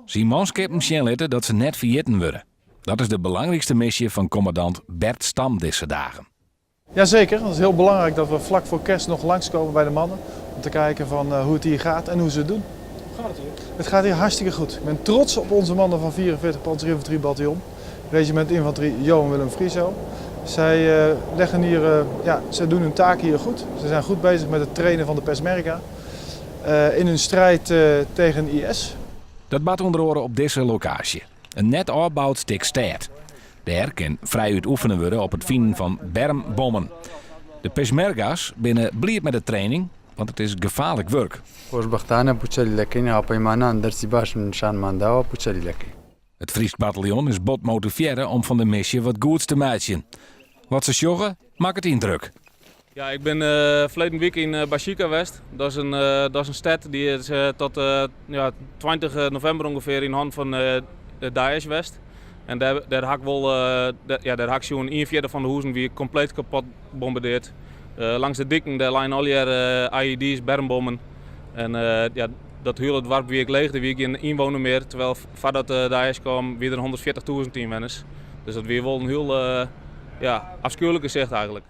Simonskippen zien laten dat ze net vergeten worden. Dat is de belangrijkste missie van commandant Bert Stam deze dagen. Jazeker, het is heel belangrijk dat we vlak voor kerst nog langskomen bij de mannen. Om te kijken van hoe het hier gaat en hoe ze het doen. Hoe gaat het hier? Het gaat hier hartstikke goed. Ik ben trots op onze mannen van 44 Panzerinfanteriebataljon. Regiment Infanterie Johan Willem Frieso. Zij leggen hier, zij doen hun taak hier goed. Ze zijn goed bezig met het trainen van de Peshmerga. In hun strijd tegen IS. Dat bad onder oren op deze locatie. Een net opgebouwd stuk stad. Daar kan vrij uit oefenen worden op het vinden van bermbommen. De Peshmerga's binnen blij met de training, want het is gevaarlijk werk. Het Fries bataljon is bot motiveren om van de missie wat goeds te maken. Wat ze joggen, maakt het indruk. Ja, ik ben verleden week in Bashika West. Dat is een stad die is tot 20 november ongeveer in hand van Daesh West. En daar hak wel, daar hak zo'n 1/4 van de huizen weer compleet kapot bombardeerd. Langs de dikken daar liggen al hier IED's, bermbommen. En dat hele dorp wie ik leeg, er wie geen inwoner meer. Terwijl voordat Daesh kwam, weer er 140.000 inwoners. Dus dat weer wel een heel afschuwelijke zicht eigenlijk.